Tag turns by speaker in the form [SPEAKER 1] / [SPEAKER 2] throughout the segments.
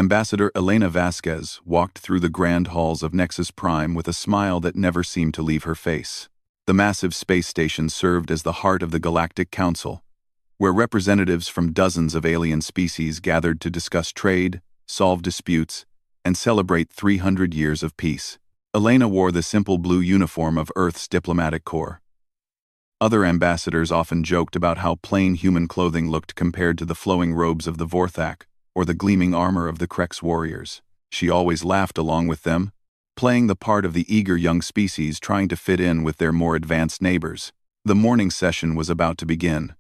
[SPEAKER 1] Ambassador Elena Vasquez walked through the grand halls of Nexus Prime with a smile that never seemed to leave her face. The massive space station served as the heart of the Galactic Council, where representatives from dozens of alien species gathered to discuss trade, solve disputes, and celebrate 300 years of peace. Elena wore the simple blue uniform of Earth's diplomatic corps. Other ambassadors often joked about how plain human clothing looked compared to the flowing robes of the Vorthak or the gleaming armor of the Krex warriors. She always laughed along with them, playing the part of the eager young species trying to fit in with their more advanced neighbors. The morning session was about to begin.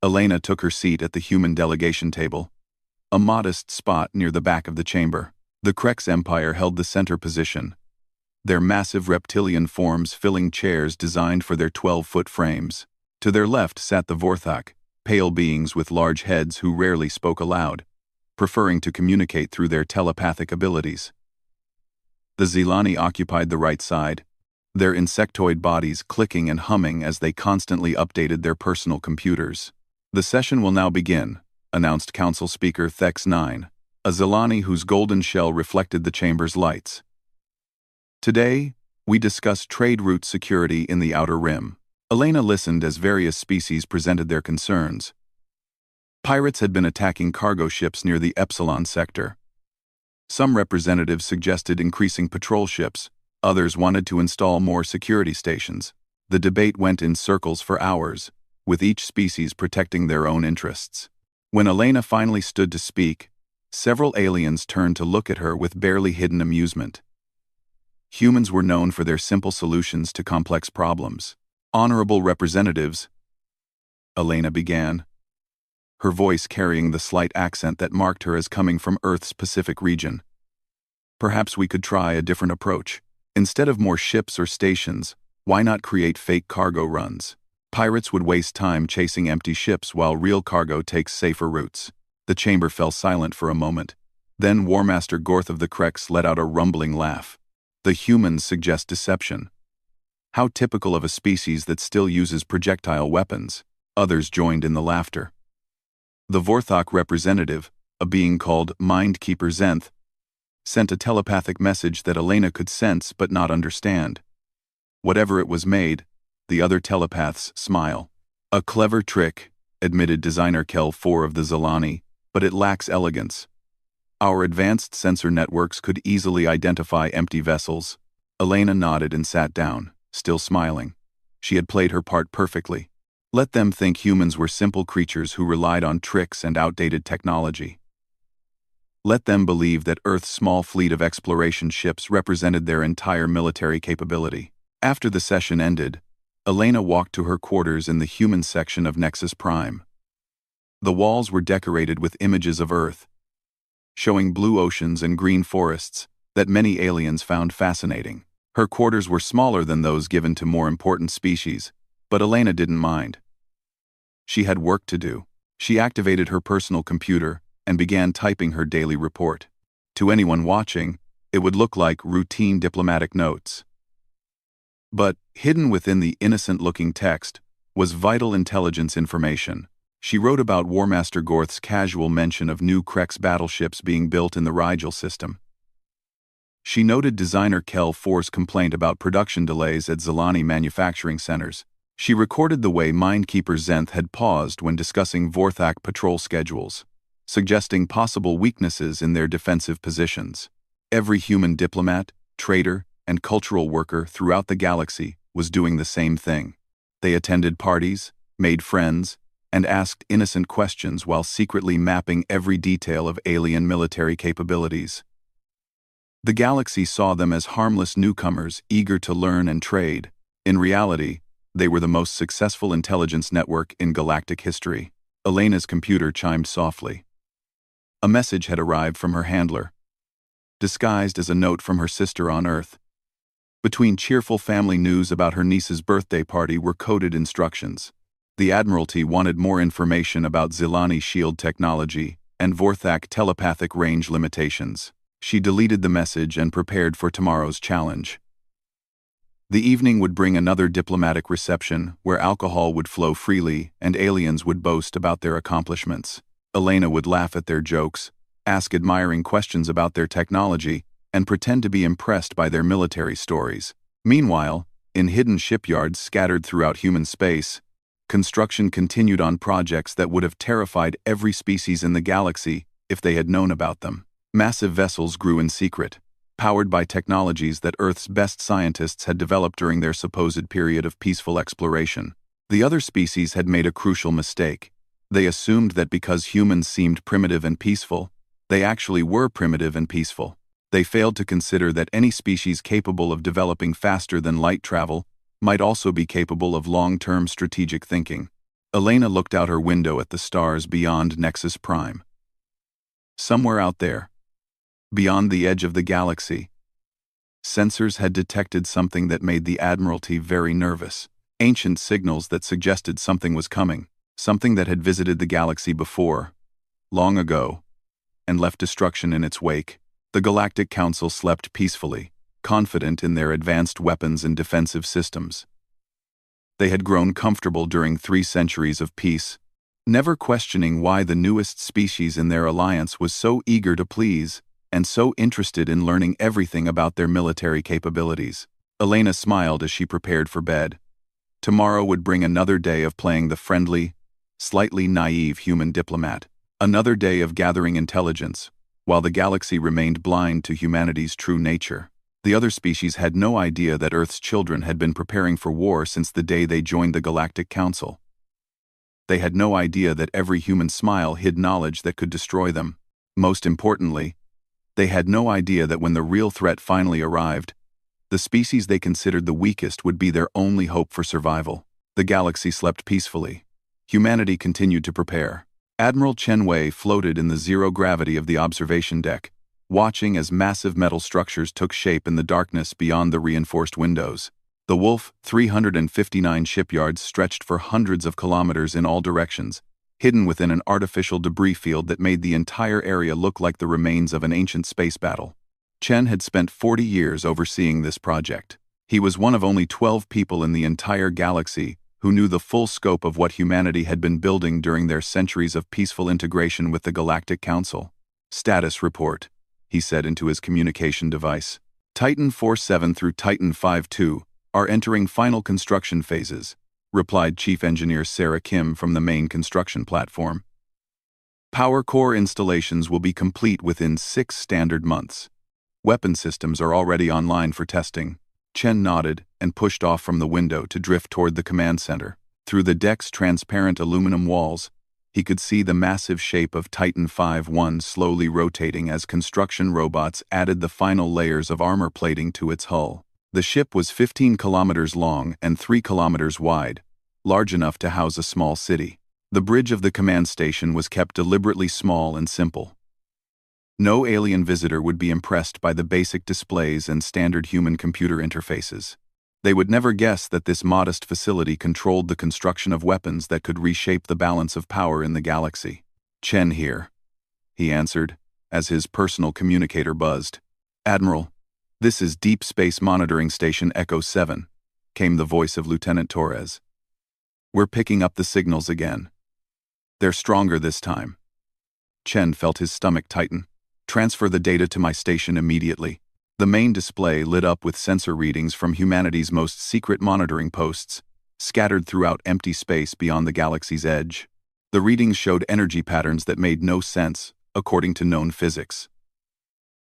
[SPEAKER 1] Elena took her seat at the human delegation table, a modest spot near the back of the chamber. The Krex Empire held the center position, their massive reptilian forms filling chairs designed for their 12-foot frames. To their left sat the Vorthak, pale beings with large heads who rarely spoke aloud, preferring to communicate through their telepathic abilities. The Zilani occupied the right side, their insectoid bodies clicking and humming as they constantly updated their personal computers. "The session will now begin," announced Council Speaker Thex 9, a Zilani whose golden shell reflected the chamber's lights. "Today, we discuss trade route security in the Outer Rim." Elena listened as various species presented their concerns. Pirates had been attacking cargo ships near the Epsilon sector. Some representatives suggested increasing patrol ships, others wanted to install more security stations. The debate went in circles for hours, with each species protecting their own interests. When Elena finally stood to speak, several aliens turned to look at her with barely hidden amusement. Humans were known for their simple solutions to complex problems. "Honorable representatives," Elena began, her voice carrying the slight accent that marked her as coming from Earth's Pacific region. "Perhaps we could try a different approach. Instead of more ships or stations, why not create fake cargo runs? Pirates would waste time chasing empty ships while real cargo takes safer routes." The chamber fell silent for a moment. Then War Master Gorth of the Krex let out a rumbling laugh. "The humans suggest deception. How typical of a species that still uses projectile weapons." Others joined in the laughter. The Vorthak representative, a being called Mindkeeper Zenth, sent a telepathic message that Elena could sense but not understand. Whatever it was made, the other telepaths smile. "A clever trick," admitted Designer Kel 4 of the Zilani, "but it lacks elegance. Our advanced sensor networks could easily identify empty vessels." Elena nodded and sat down, still smiling. She had played her part perfectly. Let them think humans were simple creatures who relied on tricks and outdated technology. Let them believe that Earth's small fleet of exploration ships represented their entire military capability. After the session ended, Elena walked to her quarters in the human section of Nexus Prime. The walls were decorated with images of Earth, showing blue oceans and green forests that many aliens found fascinating. Her quarters were smaller than those given to more important species, but Elena didn't mind. She had work to do. She activated her personal computer and began typing her daily report. To anyone watching, it would look like routine diplomatic notes. But hidden within the innocent-looking text was vital intelligence information. She wrote about War Master Gorth's casual mention of new Krex battleships being built in the Rigel system. She noted Designer Kel 4's complaint about production delays at Zilani manufacturing centers. She recorded the way Mindkeeper Zenth had paused when discussing Vorthak patrol schedules, suggesting possible weaknesses in their defensive positions. Every human diplomat, trader, and cultural worker throughout the galaxy was doing the same thing. They attended parties, made friends, and asked innocent questions while secretly mapping every detail of alien military capabilities. The galaxy saw them as harmless newcomers eager to learn and trade. In reality, they were the most successful intelligence network in galactic history. Elena's computer chimed softly. A message had arrived from her handler, disguised as a note from her sister on Earth. Between cheerful family news about her niece's birthday party were coded instructions. The Admiralty wanted more information about Zilani shield technology and Vorthak telepathic range limitations. She deleted the message and prepared for tomorrow's challenge. The evening would bring another diplomatic reception where alcohol would flow freely and aliens would boast about their accomplishments. Elena would laugh at their jokes, ask admiring questions about their technology, and pretend to be impressed by their military stories. Meanwhile, in hidden shipyards scattered throughout human space, construction continued on projects that would have terrified every species in the galaxy if they had known about them. Massive vessels grew in secret, powered by technologies that Earth's best scientists had developed during their supposed period of peaceful exploration. The other species had made a crucial mistake. They assumed that because humans seemed primitive and peaceful, they actually were primitive and peaceful. They failed to consider that any species capable of developing faster than light travel might also be capable of long-term strategic thinking. Elena looked out her window at the stars beyond Nexus Prime. Somewhere out there, beyond the edge of the galaxy, sensors had detected something that made the Admiralty very nervous. Ancient signals that suggested something was coming, something that had visited the galaxy before, long ago, and left destruction in its wake. The Galactic Council slept peacefully, confident in their advanced weapons and defensive systems. They had grown comfortable during 3 centuries of peace, never questioning why the newest species in their alliance was so eager to please and so interested in learning everything about their military capabilities. Elena smiled as she prepared for bed. Tomorrow would bring another day of playing the friendly, slightly naive human diplomat, another day of gathering intelligence, while the galaxy remained blind to humanity's true nature. The other species had no idea that Earth's children had been preparing for war since the day they joined the Galactic Council. They had no idea that every human smile hid knowledge that could destroy them. Most importantly, they had no idea that when the real threat finally arrived, the species they considered the weakest would be their only hope for survival. The galaxy slept peacefully. Humanity continued to prepare. Admiral Chen Wei floated in the zero gravity of the observation deck, watching as massive metal structures took shape in the darkness beyond the reinforced windows. The Wolf 359 shipyards stretched for hundreds of kilometers in all directions, hidden within an artificial debris field that made the entire area look like the remains of an ancient space battle. Chen had spent 40 years overseeing this project. He was one of only 12 people in the entire galaxy who knew the full scope of what humanity had been building during their centuries of peaceful integration with the Galactic Council. Status report, he said into his communication device. Titan 47 through Titan 52 are entering final construction phases, replied Chief Engineer Sarah Kim from the main construction platform. Power core installations will be complete within 6 standard months. Weapon systems are already online for testing. Chen nodded and pushed off from the window to drift toward the command center. Through the deck's transparent aluminum walls, he could see the massive shape of Titan 5-1 slowly rotating as construction robots added the final layers of armor plating to its hull. The ship was 15 kilometers long and 3 kilometers wide, large enough to house a small city. The bridge of the command station was kept deliberately small and simple. No alien visitor would be impressed by the basic displays and standard human-computer interfaces. They would never guess that this modest facility controlled the construction of weapons that could reshape the balance of power in the galaxy. Chen here, he answered, as his personal communicator buzzed. Admiral, this is Deep Space Monitoring Station Echo 7, came the voice of Lieutenant Torres. We're picking up the signals again. They're stronger this time. Chen felt his stomach tighten. Transfer the data to my station immediately. The main display lit up with sensor readings from humanity's most secret monitoring posts, scattered throughout empty space beyond the galaxy's edge. The readings showed energy patterns that made no sense, according to known physics.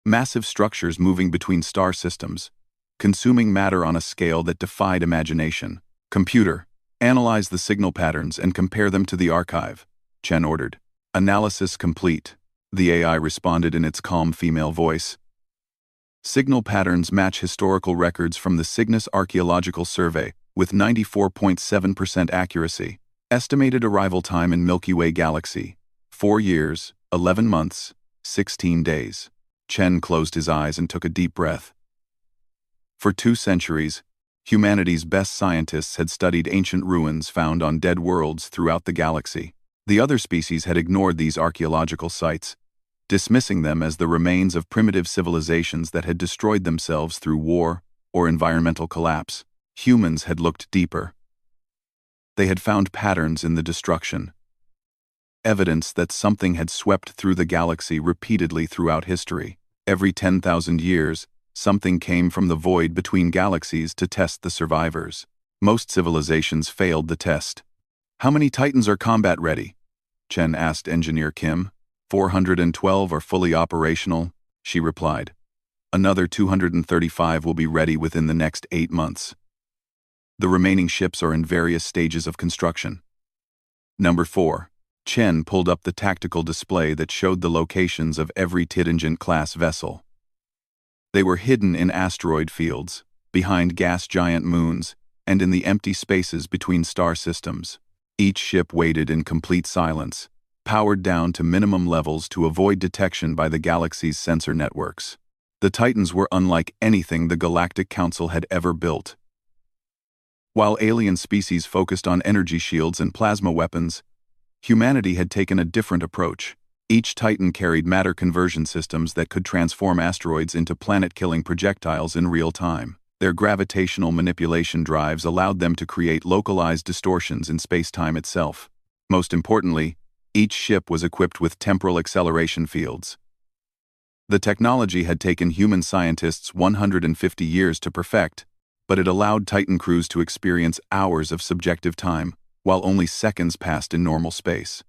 [SPEAKER 1] Massive structures moving between star systems, consuming matter on a scale that defied imagination. Computer, analyze the signal patterns and compare them to the archive, Chen ordered. Analysis complete, the AI responded in its calm female voice. Signal patterns match historical records from the Cygnus Archaeological Survey with 94.7% accuracy. Estimated arrival time in Milky Way galaxy, 4 years, 11 months, 16 days. Chen closed his eyes and took a deep breath. For 2 centuries, humanity's best scientists had studied ancient ruins found on dead worlds throughout the galaxy. The other species had ignored these archaeological sites, dismissing them as the remains of primitive civilizations that had destroyed themselves through war or environmental collapse. Humans had looked deeper. They had found patterns in the destruction. evidence that something had swept through the galaxy repeatedly throughout history. Every 10,000 years, something came from the void between galaxies to test the survivors. Most civilizations failed the test. "How many Titans are combat ready?" Chen asked Engineer Kim. 412 are fully operational, she replied. Another 235 will be ready within the next 8 months. The remaining ships are in various stages of construction. Number 4. Chen pulled up the tactical display that showed the locations of every Tidingent-class vessel. They were hidden in asteroid fields, behind gas giant moons, and in the empty spaces between star systems. Each ship waited in complete silence, powered down to minimum levels to avoid detection by the galaxy's sensor networks. The Titans were unlike anything the Galactic Council had ever built. While alien species focused on energy shields and plasma weapons, humanity had taken a different approach. Each Titan carried matter conversion systems that could transform asteroids into planet-killing projectiles in real time. Their gravitational manipulation drives allowed them to create localized distortions in space-time itself. Most importantly, each ship was equipped with temporal acceleration fields. The technology had taken human scientists 150 years to perfect, but it allowed Titan crews to experience hours of subjective time, while only seconds passed in normal space.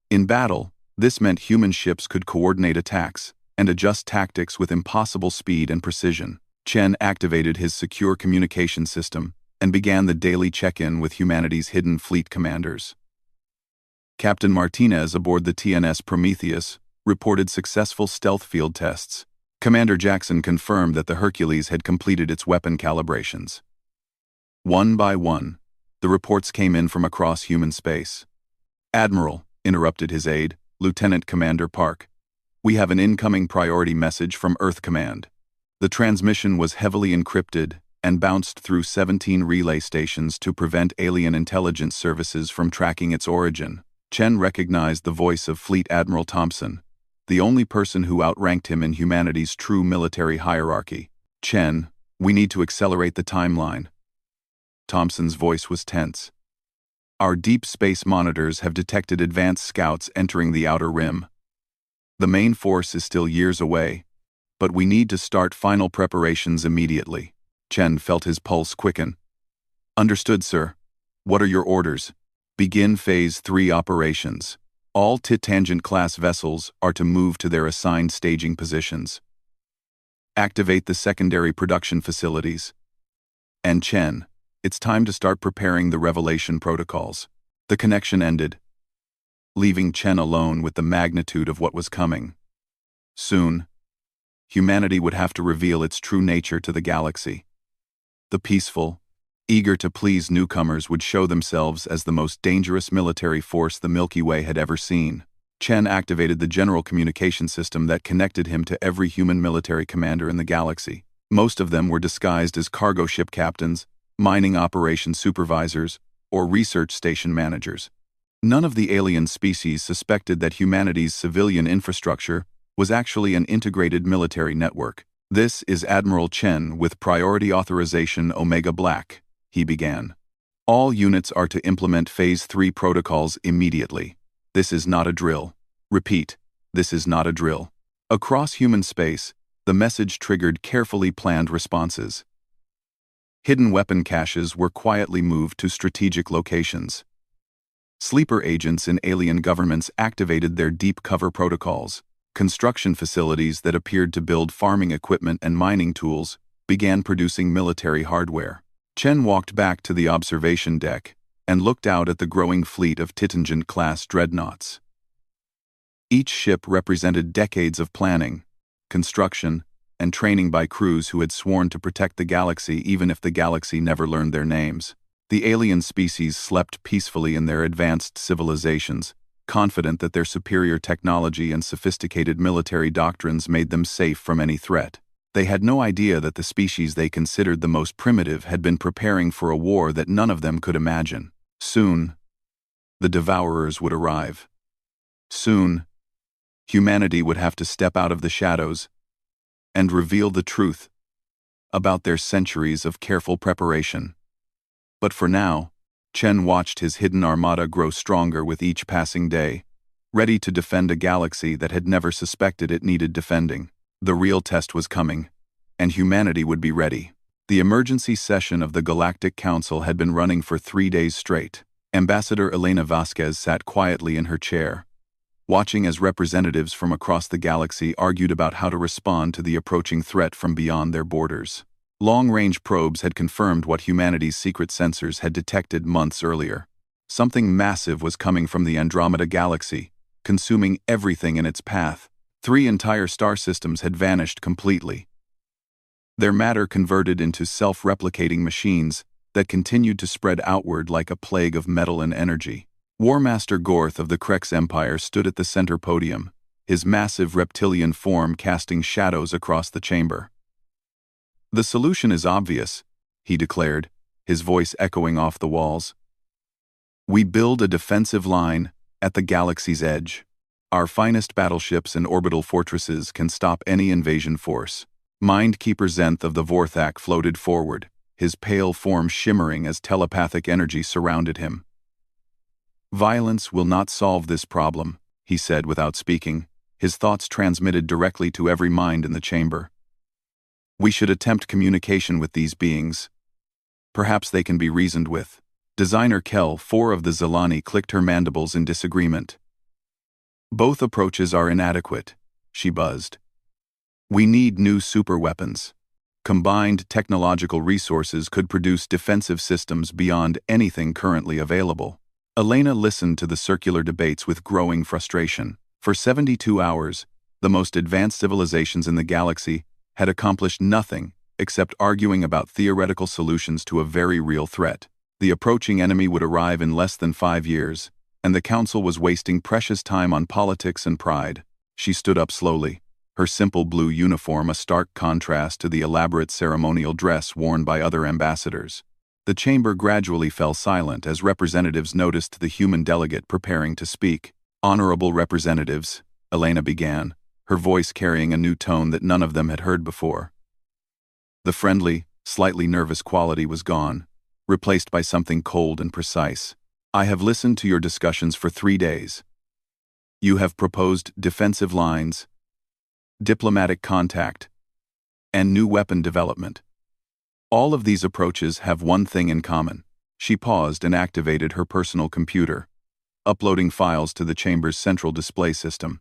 [SPEAKER 1] In battle, this meant human ships could coordinate attacks and adjust tactics with impossible speed and precision. Chen activated his secure communication system and began the daily check-in with humanity's hidden fleet commanders. Captain Martinez aboard the TNS Prometheus reported successful stealth field tests. Commander Jackson confirmed that the Hercules had completed its weapon calibrations. One by one, the reports came in from across human space. "Admiral," interrupted his aide, Lieutenant Commander Park, "we have an incoming priority message from Earth Command." The transmission was heavily encrypted and bounced through 17 relay stations to prevent alien intelligence services from tracking its origin. Chen recognized the voice of Fleet Admiral Thompson, the only person who outranked him in humanity's true military hierarchy. "Chen, we need to accelerate the timeline." Thompson's voice was tense. "Our deep space monitors have detected advanced scouts entering the outer rim. The main force is still years away, but we need to start final preparations immediately." Chen felt his pulse quicken. "Understood, sir. What are your orders?" "Begin Phase 3 operations. All Titangent-class vessels are to move to their assigned staging positions. Activate the secondary production facilities. And Chen, it's time to start preparing the revelation protocols." The connection ended, leaving Chen alone with the magnitude of what was coming. Soon, humanity would have to reveal its true nature to the galaxy. The peaceful, eager to please newcomers would show themselves as the most dangerous military force the Milky Way had ever seen. Chen activated the general communication system that connected him to every human military commander in the galaxy. Most of them were disguised as cargo ship captains, mining operation supervisors, or research station managers. None of the alien species suspected that humanity's civilian infrastructure was actually an integrated military network. "This is Admiral Chen with Priority Authorization Omega Black," he began. "All units are to implement Phase 3 protocols immediately. This is not a drill. Repeat, this is not a drill." Across human space, the message triggered carefully planned responses. Hidden weapon caches were quietly moved to strategic locations. Sleeper agents in alien governments activated their deep cover protocols. Construction facilities that appeared to build farming equipment and mining tools began producing military hardware. Chen walked back to the observation deck and looked out at the growing fleet of Titangent-class dreadnoughts. Each ship represented decades of planning, construction, and training by crews who had sworn to protect the galaxy even if the galaxy never learned their names. The alien species slept peacefully in their advanced civilizations, confident that their superior technology and sophisticated military doctrines made them safe from any threat. They had no idea that the species they considered the most primitive had been preparing for a war that none of them could imagine. Soon, the Devourers would arrive. Soon, humanity would have to step out of the shadows and reveal the truth about their centuries of careful preparation. But for now, Chen watched his hidden armada grow stronger with each passing day, ready to defend a galaxy that had never suspected it needed defending. The real test was coming, and humanity would be ready. The emergency session of the Galactic Council had been running for 3 days straight. Ambassador Elena Vasquez sat quietly in her chair, watching as representatives from across the galaxy argued about how to respond to the approaching threat from beyond their borders. Long-range probes had confirmed what humanity's secret sensors had detected months earlier. Something massive was coming from the Andromeda galaxy, consuming everything in its path. 3 entire star systems had vanished completely, their matter converted into self-replicating machines that continued to spread outward like a plague of metal and energy. War Master Gorth of the Krex Empire stood at the center podium, his massive reptilian form casting shadows across the chamber. "The solution is obvious," he declared, his voice echoing off the walls. "We build a defensive line at the galaxy's edge. Our finest battleships and orbital fortresses can stop any invasion force." Mindkeeper Zenth of the Vorthak floated forward, his pale form shimmering as telepathic energy surrounded him. "Violence will not solve this problem," he said without speaking, his thoughts transmitted directly to every mind in the chamber. "We should attempt communication with these beings. Perhaps they can be reasoned with." Designer Kel, 4 of the Zelani, clicked her mandibles in disagreement. "Both approaches are inadequate," she buzzed. "We need new superweapons. Combined technological resources could produce defensive systems beyond anything currently available." Elena listened to the circular debates with growing frustration. For 72 hours, the most advanced civilizations in the galaxy had accomplished nothing except arguing about theoretical solutions to a very real threat. The approaching enemy would arrive in less than 5 years, and the Council was wasting precious time on politics and pride. She stood up slowly, her simple blue uniform a stark contrast to the elaborate ceremonial dress worn by other ambassadors. The chamber gradually fell silent as representatives noticed the human delegate preparing to speak. "Honorable representatives," Elena began, her voice carrying a new tone that none of them had heard before. The friendly, slightly nervous quality was gone, replaced by something cold and precise. "I have listened to your discussions for 3 days. You have proposed defensive lines, diplomatic contact, and new weapon development. All of these approaches have one thing in common." She paused and activated her personal computer, uploading files to the chamber's central display system.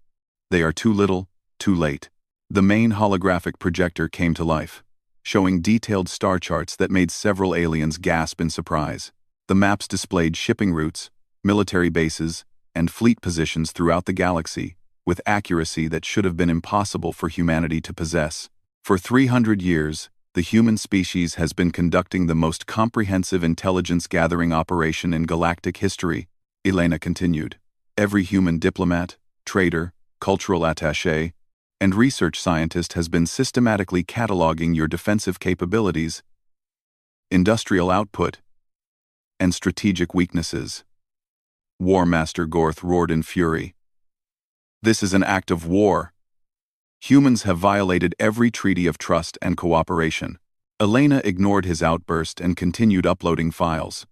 [SPEAKER 1] "They are too little, too late." The main holographic projector came to life, showing detailed star charts that made several aliens gasp in surprise. The maps displayed shipping routes, military bases, and fleet positions throughout the galaxy, with accuracy that should have been impossible for humanity to possess. For 300 years, the human species has been conducting the most comprehensive intelligence-gathering operation in galactic history, Elena continued. Every human diplomat, trader, cultural attaché, and research scientist has been systematically cataloging your defensive capabilities, industrial output, and strategic weaknesses. War Master Gorth roared in fury. "This is an act of war. Humans have violated every treaty of trust and cooperation." Elena ignored his outburst and continued uploading files.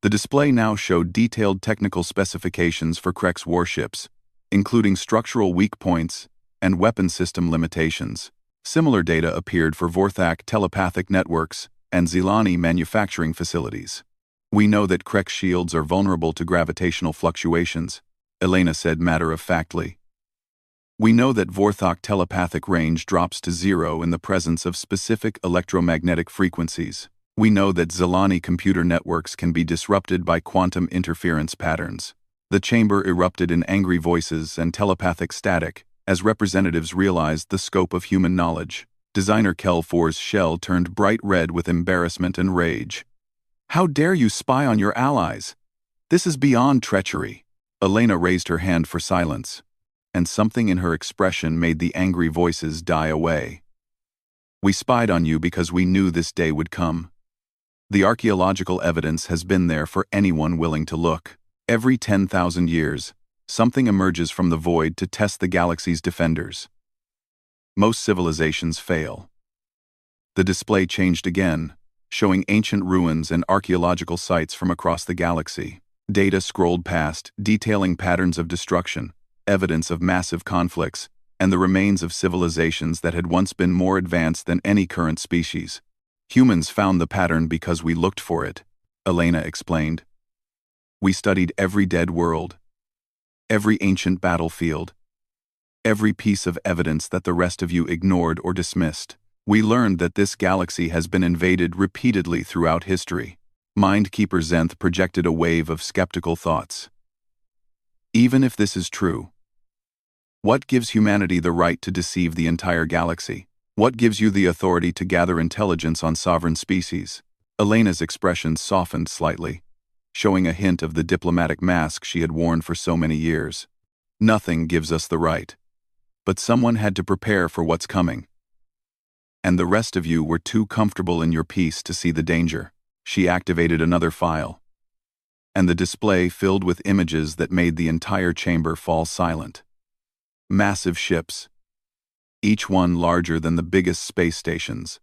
[SPEAKER 1] The display now showed detailed technical specifications for Krex warships, including structural weak points and weapon system limitations. Similar data appeared for Vorthak telepathic networks and Zelani manufacturing facilities. "We know that Krex shields are vulnerable to gravitational fluctuations," Elena said matter-of-factly. "We know that Vorthak telepathic range drops to 0 in the presence of specific electromagnetic frequencies. We know that Zelani computer networks can be disrupted by quantum interference patterns." The chamber erupted in angry voices and telepathic static as representatives realized the scope of human knowledge. Designer Kel-4's shell turned bright red with embarrassment and rage. "How dare you spy on your allies? This is beyond treachery." Elena raised her hand for silence, and something in her expression made the angry voices die away. "We spied on you because we knew this day would come. The archaeological evidence has been there for anyone willing to look. Every 10,000 years, something emerges from the void to test the galaxy's defenders. Most civilizations fail." The display changed again, showing ancient ruins and archaeological sites from across the galaxy. Data scrolled past, detailing patterns of destruction, evidence of massive conflicts, and the remains of civilizations that had once been more advanced than any current species. Humans found the pattern because we looked for it, Elena explained. We studied every dead world, every ancient battlefield, every piece of evidence that the rest of you ignored or dismissed. We learned that this galaxy has been invaded repeatedly throughout history. Mindkeeper Zenth projected a wave of skeptical thoughts. Even if this is true, what gives humanity the right to deceive the entire galaxy? What gives you the authority to gather intelligence on sovereign species? Elena's expression softened slightly, showing a hint of the diplomatic mask she had worn for so many years. Nothing gives us the right. But someone had to prepare for what's coming. And the rest of you were too comfortable in your peace to see the danger. She activated another file, and the display filled with images that made the entire chamber fall silent. Massive ships, each one larger than the biggest space stations,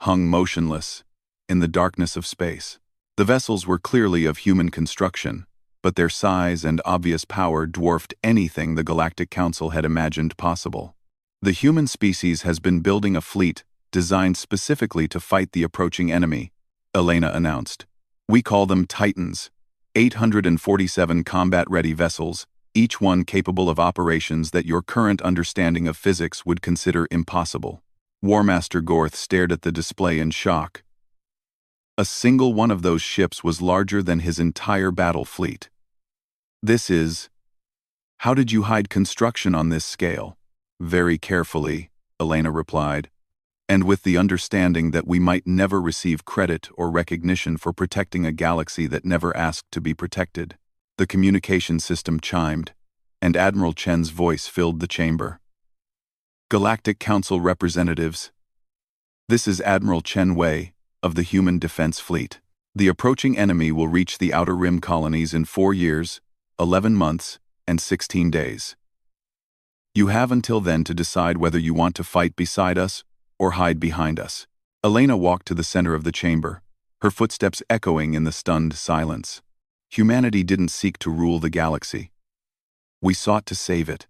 [SPEAKER 1] hung motionless in the darkness of space. The vessels were clearly of human construction, but their size and obvious power dwarfed anything the Galactic Council had imagined possible. The human species has been building a fleet designed specifically to fight the approaching enemy, Elena announced. We call them Titans, 847 combat-ready vessels, each one capable of operations that your current understanding of physics would consider impossible. Warmaster Gorth stared at the display in shock. A single one of those ships was larger than his entire battle fleet. How did you hide construction on this scale? Very carefully, Elena replied, and with the understanding that we might never receive credit or recognition for protecting a galaxy that never asked to be protected. The communication system chimed, and Admiral Chen's voice filled the chamber. Galactic Council representatives. This is Admiral Chen Wei of the Human Defense Fleet. The approaching enemy will reach the Outer Rim colonies in 4 years, 11 months, and 16 days. You have until then to decide whether you want to fight beside us or hide behind us. Elena walked to the center of the chamber, her footsteps echoing in the stunned silence. Humanity didn't seek to rule the galaxy. We sought to save it.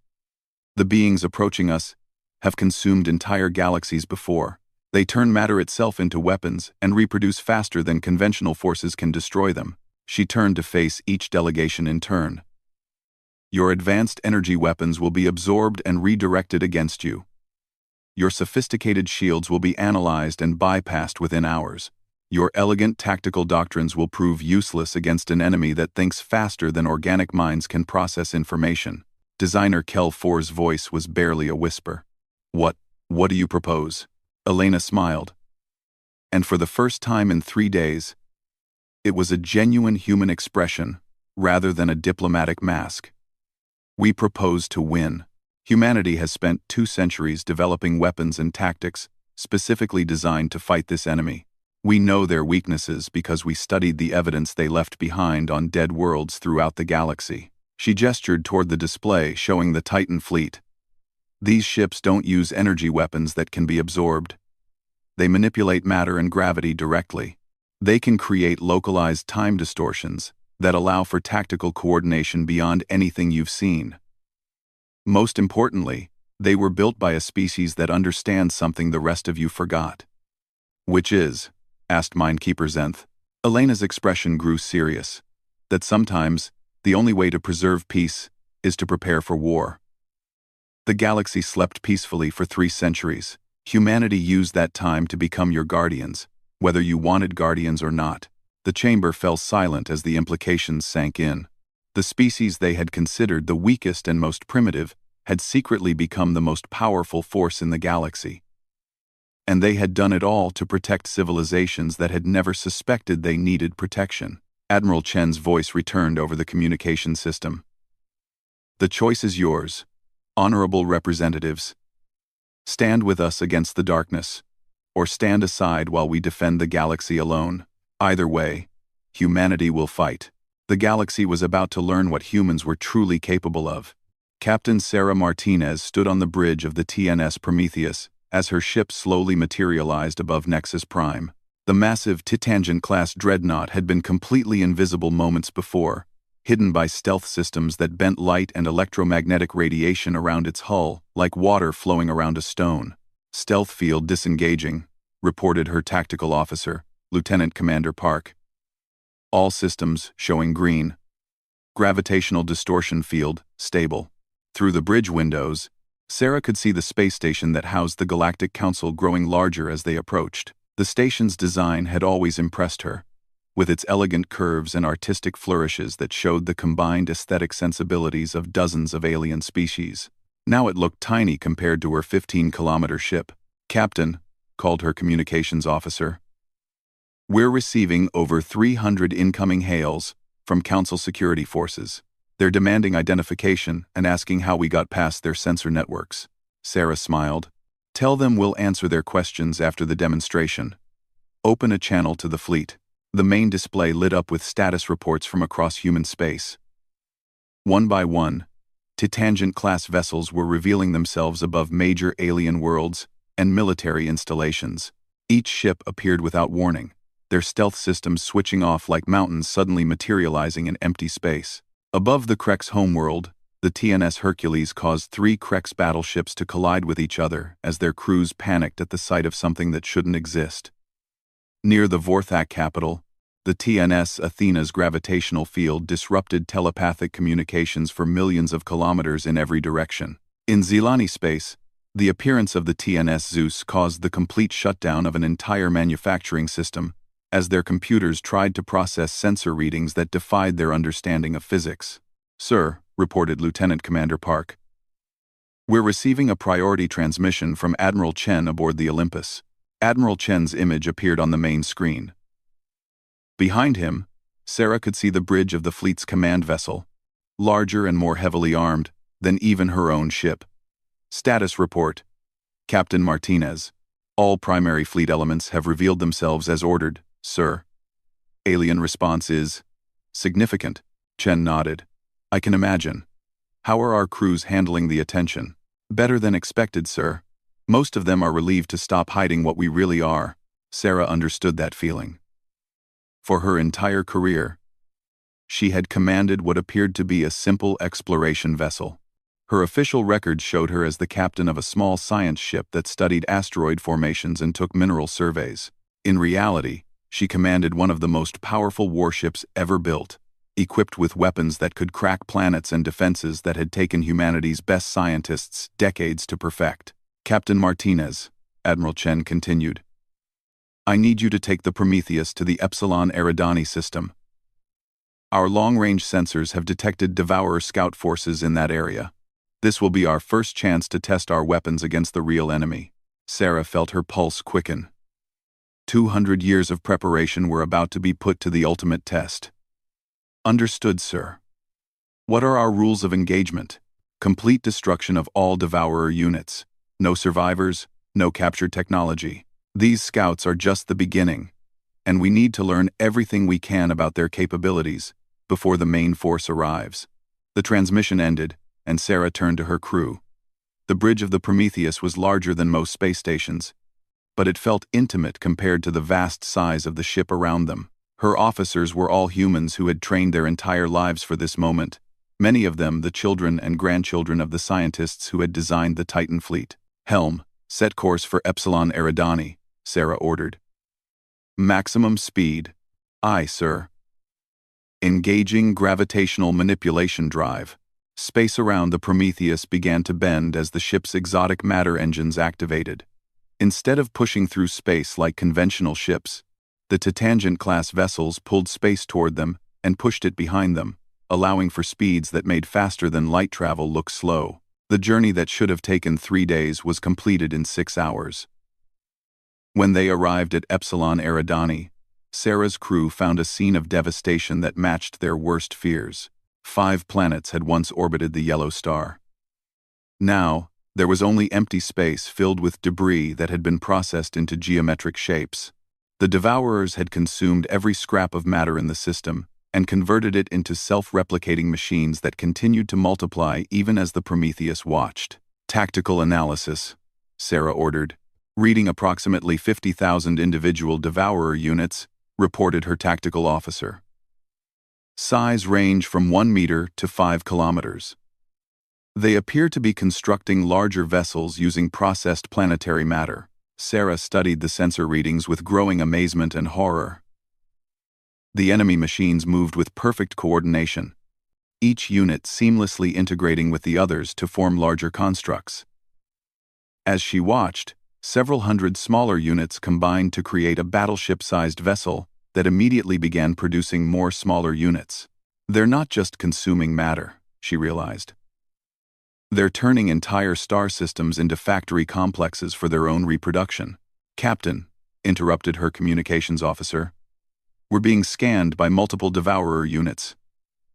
[SPEAKER 1] The beings approaching us have consumed entire galaxies before. They turn matter itself into weapons and reproduce faster than conventional forces can destroy them. She turned to face each delegation in turn. Your advanced energy weapons will be absorbed and redirected against you. Your sophisticated shields will be analyzed and bypassed within hours. Your elegant tactical doctrines will prove useless against an enemy that thinks faster than organic minds can process information. Designer Kel 4's voice was barely a whisper. What do you propose? Elena smiled. And for the first time in 3 days, it was a genuine human expression rather than a diplomatic mask. We propose to win. Humanity has spent 2 centuries developing weapons and tactics specifically designed to fight this enemy. We know their weaknesses because we studied the evidence they left behind on dead worlds throughout the galaxy. She gestured toward the display showing the Titan fleet. These ships don't use energy weapons that can be absorbed. They manipulate matter and gravity directly. They can create localized time distortions that allow for tactical coordination beyond anything you've seen. Most importantly, they were built by a species that understands something the rest of you forgot. Which is? Asked Mindkeeper Zenth. Elena's expression grew serious. That sometimes, the only way to preserve peace is to prepare for war. The galaxy slept peacefully for 3 centuries. Humanity used that time to become your guardians, whether you wanted guardians or not. The chamber fell silent as the implications sank in. The species they had considered the weakest and most primitive had secretly become the most powerful force in the galaxy. And they had done it all to protect civilizations that had never suspected they needed protection. Admiral Chen's voice returned over the communication system. The choice is yours, honorable representatives. Stand with us against the darkness, or stand aside while we defend the galaxy alone. Either way, humanity will fight. The galaxy was about to learn what humans were truly capable of. Captain Sarah Martinez stood on the bridge of the TNS Prometheus as her ship slowly materialized above Nexus Prime. The massive Titangent-class dreadnought had been completely invisible moments before, hidden by stealth systems that bent light and electromagnetic radiation around its hull, like water flowing around a stone. "Stealth field disengaging," reported her tactical officer, Lieutenant Commander Park. "All systems showing green. Gravitational distortion field stable." Through the bridge windows, Sarah could see the space station that housed the Galactic Council growing larger as they approached. The station's design had always impressed her, with its elegant curves and artistic flourishes that showed the combined aesthetic sensibilities of dozens of alien species. Now it looked tiny compared to her 15-kilometer ship. "Captain," called her communications officer, "we're receiving over 300 incoming hails from Council security forces. They're demanding identification and asking how we got past their sensor networks." Sarah smiled. "Tell them we'll answer their questions after the demonstration. Open a channel to the fleet." The main display lit up with status reports from across human space. One by one, Titangent-class vessels were revealing themselves above major alien worlds and military installations. Each ship appeared without warning, their stealth systems switching off like mountains suddenly materializing in empty space. Above the Krex homeworld, the TNS Hercules caused 3 Krex battleships to collide with each other as their crews panicked at the sight of something that shouldn't exist. Near the Vorthak capital, the TNS Athena's gravitational field disrupted telepathic communications for millions of kilometers in every direction. In Zelani space, the appearance of the TNS Zeus caused the complete shutdown of an entire manufacturing system, as their computers tried to process sensor readings that defied their understanding of physics. "Sir," reported Lieutenant Commander Park, "we're receiving a priority transmission from Admiral Chen aboard the Olympus." Admiral Chen's image appeared on the main screen. Behind him, Sarah could see the bridge of the fleet's command vessel, larger and more heavily armed than even her own ship. "Status report. Captain Martinez. All primary fleet elements have revealed themselves as ordered, sir." Alien response is significant. Chen nodded. "I can imagine. How are our crews handling the attention?" "Better than expected, sir. Most of them are relieved to stop hiding what we really are." Sarah understood that feeling. For her entire career, she had commanded what appeared to be a simple exploration vessel. Her official records showed her as the captain of a small science ship that studied asteroid formations and took mineral surveys. In reality, she commanded one of the most powerful warships ever built, equipped with weapons that could crack planets and defenses that had taken humanity's best scientists decades to perfect. "Captain Martinez," Admiral Chen continued, "I need you to take the Prometheus to the Epsilon Eridani system. Our long-range sensors have detected Devourer scout forces in that area. This will be our first chance to test our weapons against the real enemy." Sarah felt her pulse quicken. 200 years of preparation were about to be put to the ultimate test. "Understood, sir. What are our rules of engagement?" "Complete destruction of all Devourer units. No survivors, no captured technology. These scouts are just the beginning, and we need to learn everything we can about their capabilities before the main force arrives." The transmission ended, and Sarah turned to her crew. The bridge of the Prometheus was larger than most space stations, but it felt intimate compared to the vast size of the ship around them. Her officers were all humans who had trained their entire lives for this moment, many of them the children and grandchildren of the scientists who had designed the Titan fleet. "Helm, set course for Epsilon Eridani," Sarah ordered. "Maximum speed." "Aye, sir." Engaging gravitational manipulation drive. Space around the Prometheus began to bend as the ship's exotic matter engines activated. Instead of pushing through space like conventional ships, the Titangent-class vessels pulled space toward them and pushed it behind them, allowing for speeds that made faster than light travel look slow. The journey that should have taken 3 days was completed in 6 hours. When they arrived at Epsilon Eridani, Sarah's crew found a scene of devastation that matched their worst fears. 5 planets had once orbited the yellow star. Now, there was only empty space filled with debris that had been processed into geometric shapes. The Devourers had consumed every scrap of matter in the system and converted it into self-replicating machines that continued to multiply even as the Prometheus watched. "Tactical analysis," Sarah ordered. reading approximately 50,000 individual Devourer units, reported her tactical officer. Size range from 1 meter to 5 kilometers. They appear to be constructing larger vessels using processed planetary matter. Sarah studied the sensor readings with growing amazement and horror. The enemy machines moved with perfect coordination, each unit seamlessly integrating with the others to form larger constructs. As she watched, several hundred smaller units combined to create a battleship-sized vessel that immediately began producing more smaller units. They're not just consuming matter, she realized. They're turning entire star systems into factory complexes for their own reproduction. Captain, interrupted her communications officer, we're being scanned by multiple Devourer units.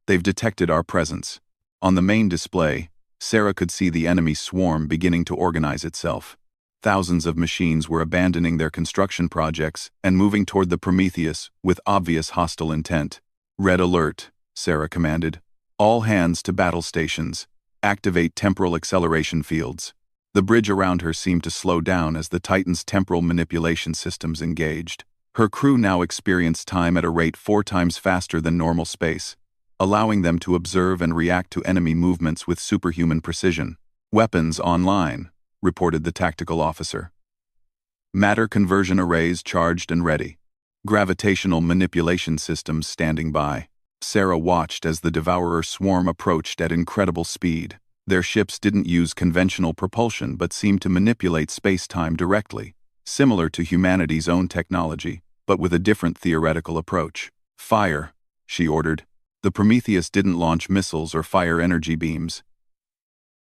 [SPEAKER 1] They've detected our presence. On the main display, Sarah could see the enemy swarm beginning to organize itself. Thousands of machines were abandoning their construction projects and moving toward the Prometheus with obvious hostile intent. Red alert, Sarah commanded. All hands to battle stations. Activate temporal acceleration fields. The bridge around her seemed to slow down as the Titan's temporal manipulation systems engaged. Her crew now experienced time at a rate 4 times faster than normal space, allowing them to observe and react to enemy movements with superhuman precision. Weapons online, reported the tactical officer. Matter conversion arrays charged and ready. Gravitational manipulation systems standing by. Sarah watched as the Devourer swarm approached at incredible speed. Their ships didn't use conventional propulsion but seemed to manipulate space-time directly, similar to humanity's own technology, but with a different theoretical approach. Fire, she ordered. The Prometheus didn't launch missiles or fire energy beams.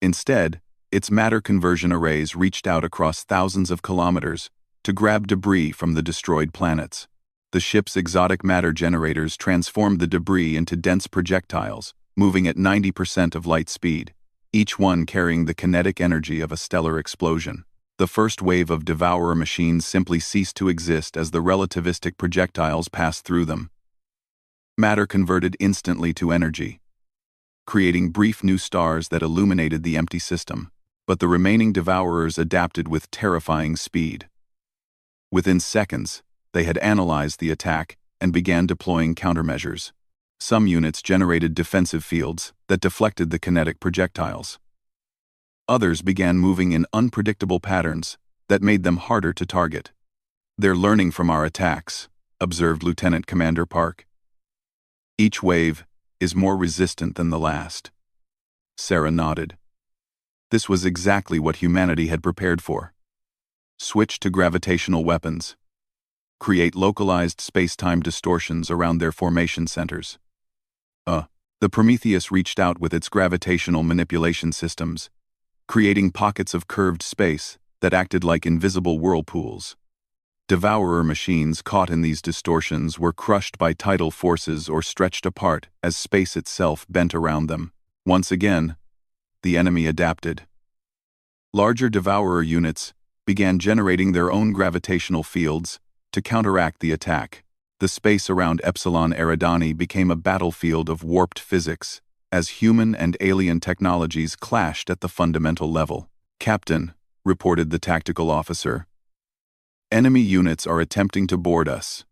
[SPEAKER 1] Instead, its matter conversion arrays reached out across thousands of kilometers to grab debris from the destroyed planets. The ship's exotic matter generators transformed the debris into dense projectiles, moving at 90% of light speed, each one carrying the kinetic energy of a stellar explosion. The first wave of Devourer machines simply ceased to exist as the relativistic projectiles passed through them. Matter converted instantly to energy, creating brief new stars that illuminated the empty system. But the remaining Devourers adapted with terrifying speed. Within seconds, they had analyzed the attack and began deploying countermeasures. Some units generated defensive fields that deflected the kinetic projectiles. Others began moving in unpredictable patterns that made them harder to target. They're learning from our attacks, observed Lieutenant Commander Park. Each wave is more resistant than the last. Sarah nodded. This was exactly what humanity had prepared for. Switch to gravitational weapons. Create localized space-time distortions around their formation centers. The Prometheus reached out with its gravitational manipulation systems, creating pockets of curved space that acted like invisible whirlpools. Devourer machines caught in these distortions were crushed by tidal forces or stretched apart as space itself bent around them. Once again, the enemy adapted. Larger Devourer units began generating their own gravitational fields to counteract the attack. The space around Epsilon Eridani became a battlefield of warped physics, as human and alien technologies clashed at the fundamental level. Captain, reported the tactical officer, enemy units are attempting to board us.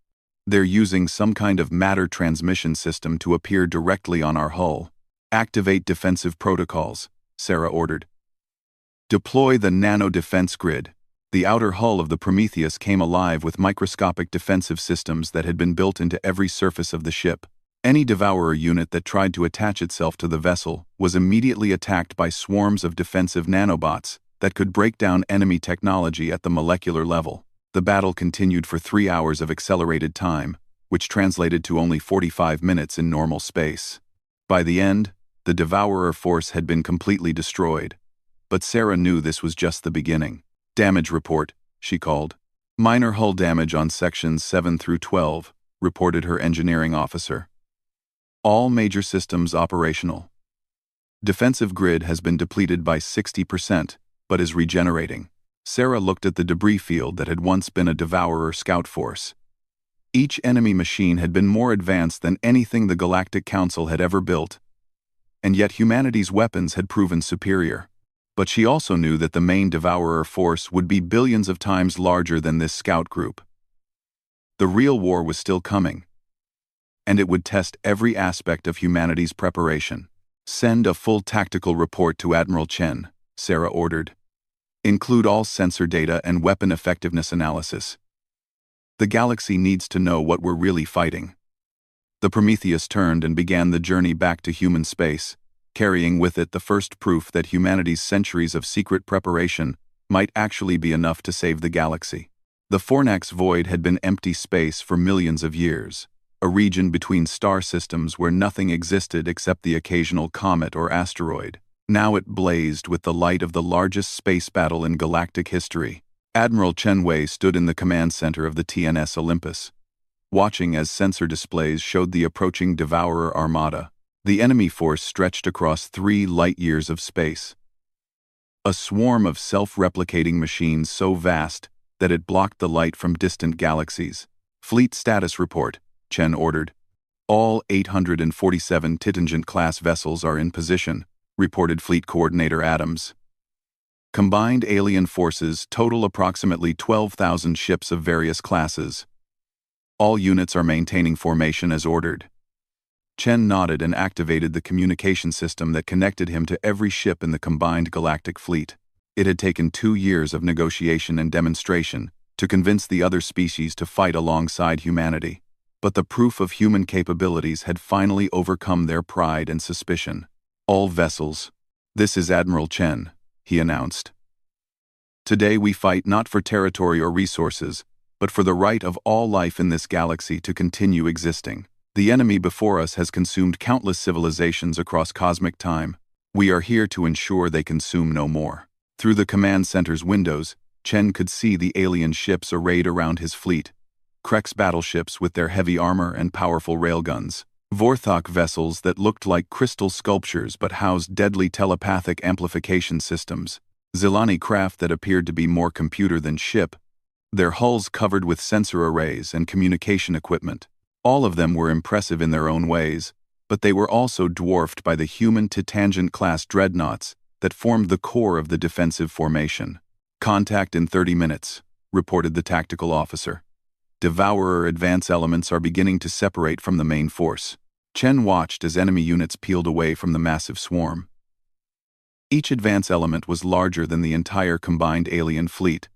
[SPEAKER 1] They're using some kind of matter transmission system to appear directly on our hull. Activate defensive protocols, Sarah ordered. Deploy the nano defense grid. The outer hull of the Prometheus came alive with microscopic defensive systems that had been built into every surface of the ship. Any Devourer unit that tried to attach itself to the vessel was immediately attacked by swarms of defensive nanobots that could break down enemy technology at the molecular level. The battle continued for 3 hours of accelerated time, which translated to only 45 minutes in normal space. By the end, the Devourer force had been completely destroyed. But Sarah knew this was just the beginning. Damage report, she called. Minor hull damage on sections 7 through 12, reported her engineering officer. All major systems operational. Defensive grid has been depleted by 60%, but is regenerating. Sarah looked at the debris field that had once been a Devourer scout force. Each enemy machine had been more advanced than anything the Galactic Council had ever built, and yet humanity's weapons had proven superior. But she also knew that the main devourer force would be billions of times larger than this scout group. The real war was still coming, and it would test every aspect of humanity's preparation. "Send a full tactical report to Admiral Chen," Sarah ordered. "Include all sensor data and weapon effectiveness analysis. The galaxy needs to know what we're really fighting." The Prometheus turned and began the journey back to human space, carrying with it the first proof that humanity's centuries of secret preparation might actually be enough to save the galaxy. The Fornax void had been empty space for millions of years, a region between star systems where nothing existed except the occasional comet or asteroid. Now it blazed with the light of the largest space battle in galactic history. Admiral Chen Wei stood in the command center of the TNS Olympus, watching as sensor displays showed the approaching Devourer Armada. The enemy force stretched across 3 light-years of space. A swarm of self-replicating machines so vast that it blocked the light from distant galaxies. "Fleet status report," Chen ordered. "All 847 Titangent-class vessels are in position," reported Fleet Coordinator Adams. "Combined alien forces total approximately 12,000 ships of various classes. All units are maintaining formation as ordered." Chen nodded and activated the communication system that connected him to every ship in the combined galactic fleet. It had taken 2 years of negotiation and demonstration to convince the other species to fight alongside humanity, but the proof of human capabilities had finally overcome their pride and suspicion. "All vessels, this is Admiral Chen," he announced. "Today we fight not for territory or resources, but for the right of all life in this galaxy to continue existing. The enemy before us has consumed countless civilizations across cosmic time. We are here to ensure they consume no more." Through the command center's windows, Chen could see the alien ships arrayed around his fleet. Krex battleships with their heavy armor and powerful railguns. Vorthok vessels that looked like crystal sculptures but housed deadly telepathic amplification systems. Zilani craft that appeared to be more computer than ship, their hulls covered with sensor arrays and communication equipment. All of them were impressive in their own ways, but they were also dwarfed by the human Titangent-class dreadnoughts that formed the core of the defensive formation. "Contact in 30 minutes, reported the tactical officer. "Devourer advance elements are beginning to separate from the main force." Chen watched as enemy units peeled away from the massive swarm. Each advance element was larger than the entire combined alien fleet,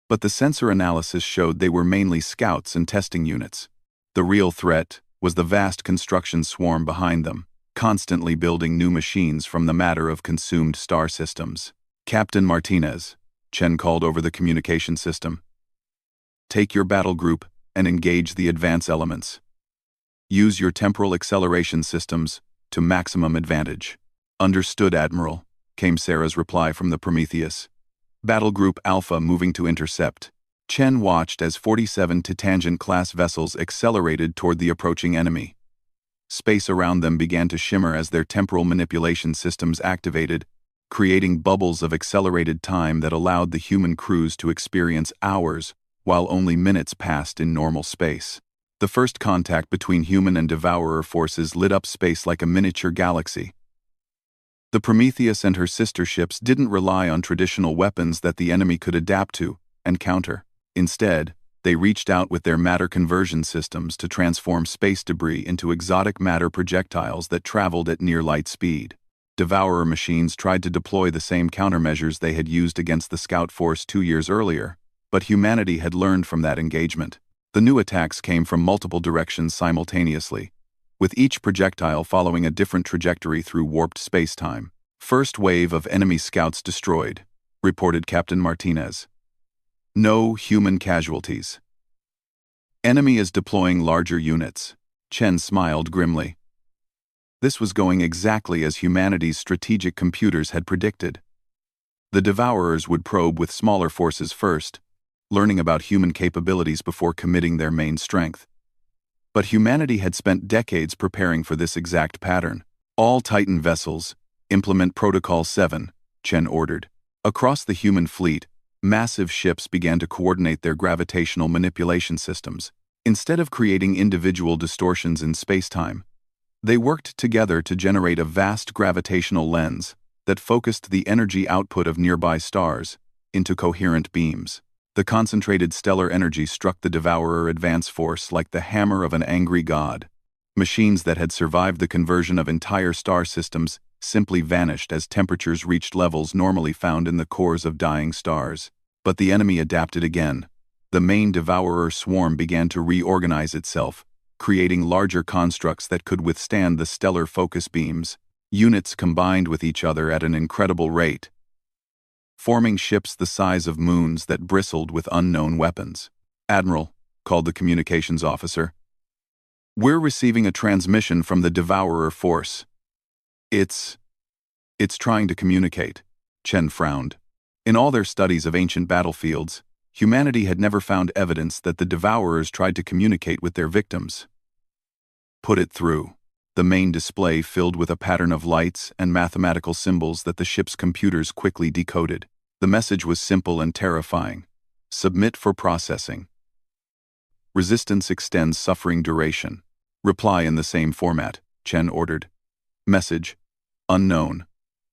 [SPEAKER 1] but the sensor analysis showed they were mainly scouts and testing units. The real threat was the vast construction swarm behind them, constantly building new machines from the matter of consumed star systems. "Captain Martinez," Chen called over the communication system. "Take your battle group and engage the advance elements. Use your temporal acceleration systems to maximum advantage." "Understood, Admiral," came Sarah's reply from the Prometheus. "Battle Group Alpha moving to intercept." Chen watched as 47 Titangent-class vessels accelerated toward the approaching enemy. Space around them began to shimmer as their temporal manipulation systems activated, creating bubbles of accelerated time that allowed the human crews to experience hours while only minutes passed in normal space. The first contact between human and devourer forces lit up space like a miniature galaxy. The Prometheus and her sister ships didn't rely on traditional weapons that the enemy could adapt to and counter. Instead, they reached out with their matter conversion systems to transform space debris into exotic matter projectiles that traveled at near light speed. Devourer machines tried to deploy the same countermeasures they had used against the Scout Force 2 years earlier, but humanity had learned from that engagement. The new attacks came from multiple directions simultaneously, with each projectile following a different trajectory through warped space-time. "First wave of enemy scouts destroyed," reported Captain Martinez. "No human casualties." "Enemy is deploying larger units." Chen smiled grimly. This was going exactly as humanity's strategic computers had predicted. The Devourers would probe with smaller forces first, learning about human capabilities before committing their main strength. But humanity had spent decades preparing for this exact pattern. "All Titan vessels, implement Protocol 7, Chen ordered. Across the human fleet, massive ships began to coordinate their gravitational manipulation systems. Instead of creating individual distortions in spacetime, they worked together to generate a vast gravitational lens, that focused the energy output of nearby stars into coherent beams. The concentrated stellar energy struck the Devourer advance force like the hammer of an angry god. Machines that had survived the conversion of entire star systems simply vanished as temperatures reached levels normally found in the cores of dying stars. But the enemy adapted again. The main Devourer swarm began to reorganize itself, creating larger constructs that could withstand the stellar focus beams. Units combined with each other at an incredible rate, forming ships the size of moons that bristled with unknown weapons. "Admiral," called the communications officer, "we're receiving a transmission from the Devourer force. It's trying to communicate." Chen frowned. In all their studies of ancient battlefields, humanity had never found evidence that the Devourers tried to communicate with their victims. "Put it through." The main display filled with a pattern of lights and mathematical symbols that the ship's computers quickly decoded. The message was simple and terrifying. "Submit for processing. Resistance extends suffering duration. Reply in the same format," Chen ordered. Message: unknown.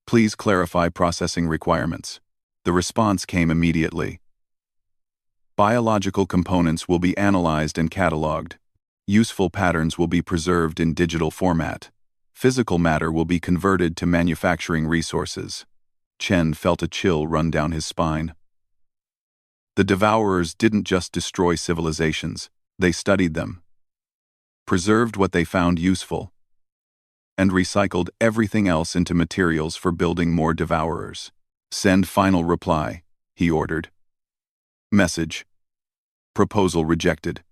[SPEAKER 1] Please clarify processing requirements. The response came immediately. Biological components will be analyzed and cataloged. Useful patterns will be preserved in digital format. Physical matter will be converted to manufacturing resources. Chen felt a chill run down his spine. The Devourers didn't just destroy civilizations, they studied them, preserved what they found useful, and recycled everything else into materials for building more Devourers. "Send final reply," he ordered. Message: proposal rejected.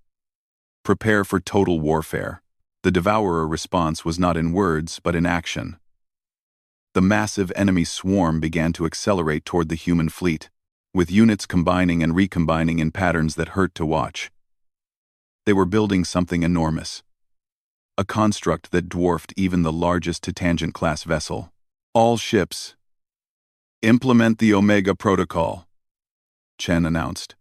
[SPEAKER 1] Prepare for total warfare. The Devourer response was not in words, but in action. The massive enemy swarm began to accelerate toward the human fleet, with units combining and recombining in patterns that hurt to watch. They were building something enormous. A construct that dwarfed even the largest Tangent-class vessel. "All ships, implement the Omega Protocol," Chen announced.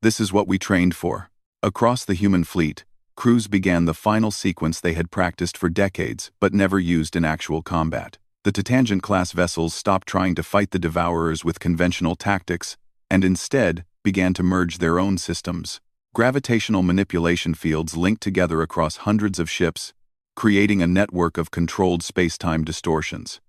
[SPEAKER 1] "This is what we trained for." Across the human fleet, crews began the final sequence they had practiced for decades but never used in actual combat. The Tangent-class vessels stopped trying to fight the Devourers with conventional tactics and instead began to merge their own systems. Gravitational manipulation fields linked together across hundreds of ships, creating a network of controlled space-time distortions.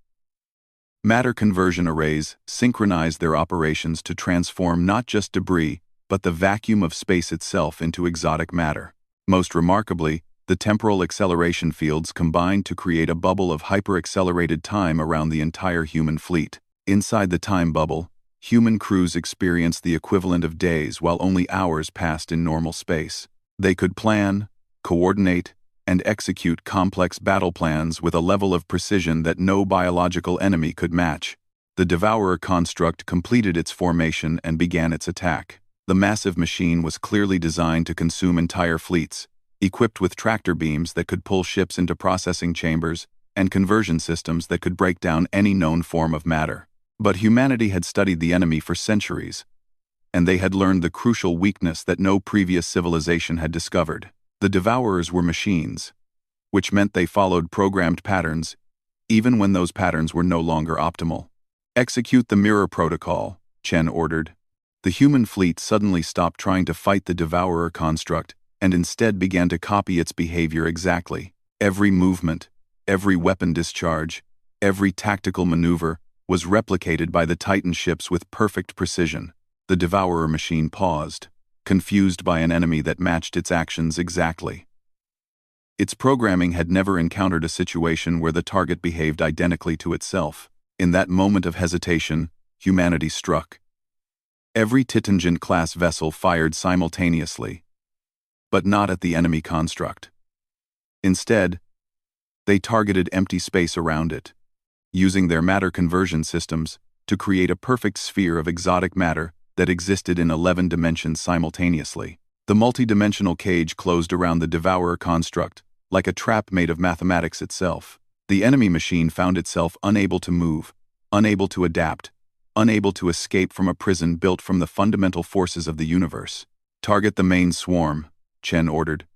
[SPEAKER 1] Matter conversion arrays synchronized their operations to transform not just debris, but the vacuum of space itself into exotic matter. Most remarkably, the temporal acceleration fields combined to create a bubble of hyper-accelerated time around the entire human fleet. Inside the time bubble, human crews experienced the equivalent of days while only hours passed in normal space. They could plan, coordinate, and execute complex battle plans with a level of precision that no biological enemy could match. The Devourer construct completed its formation and began its attack. The massive machine was clearly designed to consume entire fleets, equipped with tractor beams that could pull ships into processing chambers and conversion systems that could break down any known form of matter. But humanity had studied the enemy for centuries, and they had learned the crucial weakness that no previous civilization had discovered. The Devourers were machines, which meant they followed programmed patterns, even when those patterns were no longer optimal. "Execute the Mirror Protocol," Chen ordered. The human fleet suddenly stopped trying to fight the Devourer construct and instead began to copy its behavior exactly. Every movement, every weapon discharge, every tactical maneuver was replicated by the Titan ships with perfect precision. The Devourer machine paused, confused by an enemy that matched its actions exactly. Its programming had never encountered a situation where the target behaved identically to itself. In that moment of hesitation, humanity struck. Every Tangent-class vessel fired simultaneously, but not at the enemy construct. Instead, they targeted empty space around it, using their matter conversion systems to create a perfect sphere of exotic matter that existed in 11 dimensions simultaneously. The multidimensional cage closed around the Devourer construct, like a trap made of mathematics itself. The enemy machine found itself unable to move, unable to adapt, unable to escape from a prison built from the fundamental forces of the universe. "Target the main swarm," Chen ordered.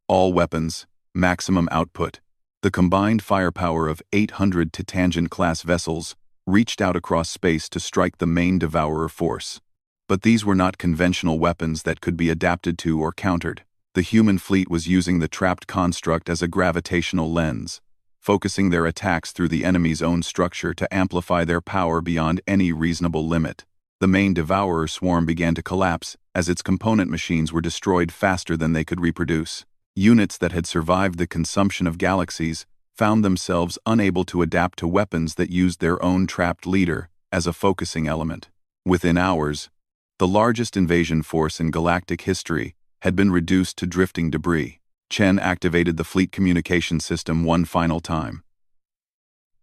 [SPEAKER 1] "All weapons, maximum output." The combined firepower of 800 Tangent-class vessels reached out across space to strike the main devourer force. But these were not conventional weapons that could be adapted to or countered. The human fleet was using the trapped construct as a gravitational lens, focusing their attacks through the enemy's own structure to amplify their power beyond any reasonable limit. The main devourer swarm began to collapse as its component machines were destroyed faster than they could reproduce. Units that had survived the consumption of galaxies found themselves unable to adapt to weapons that used their own trapped leader as a focusing element. Within hours, the largest invasion force in galactic history had been reduced to drifting debris. Chen activated the fleet communication system one final time.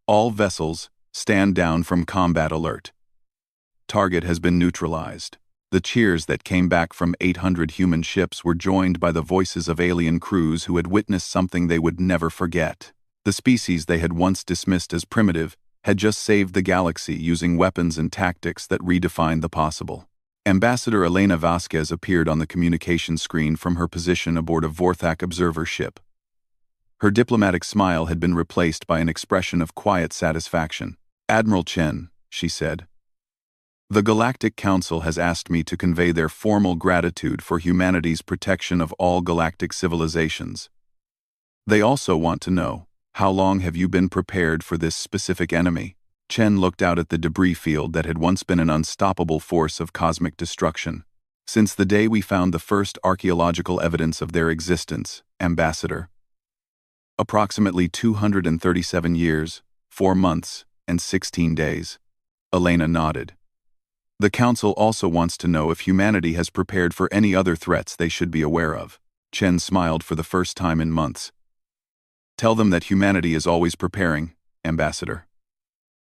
[SPEAKER 1] All vessels, stand down from combat alert. Target has been neutralized. The cheers that came back from 800 human ships were joined by the voices of alien crews who had witnessed something they would never forget. The species they had once dismissed as primitive had just saved the galaxy using weapons and tactics that redefined the possible. Ambassador Elena Vasquez appeared on the communication screen from her position aboard a Vorthak observer ship. Her diplomatic smile had been replaced by an expression of quiet satisfaction. "Admiral Chen," she said, "the Galactic Council has asked me to convey their formal gratitude for humanity's protection of all galactic civilizations. They also want to know, how long have you been prepared for this specific enemy?" Chen looked out at the debris field that had once been an unstoppable force of cosmic destruction. "Since the day we found the first archaeological evidence of their existence, Ambassador. Approximately 237 years, 4 months, and 16 days. Elena nodded. "The Council also wants to know if humanity has prepared for any other threats they should be aware of." Chen smiled for the first time in months. "Tell them that humanity is always preparing, Ambassador.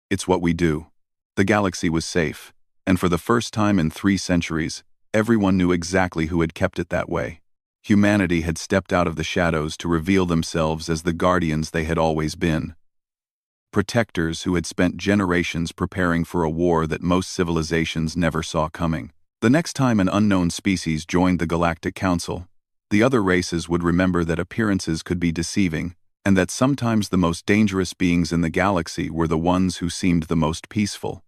[SPEAKER 1] It's what we do." The galaxy was safe, and for the first time in 3 centuries, everyone knew exactly who had kept it that way. Humanity had stepped out of the shadows to reveal themselves as the guardians they had always been. Protectors who had spent generations preparing for a war that most civilizations never saw coming. The next time an unknown species joined the Galactic Council, the other races would remember that appearances could be deceiving, and that sometimes the most dangerous beings in the galaxy were the ones who seemed the most peaceful.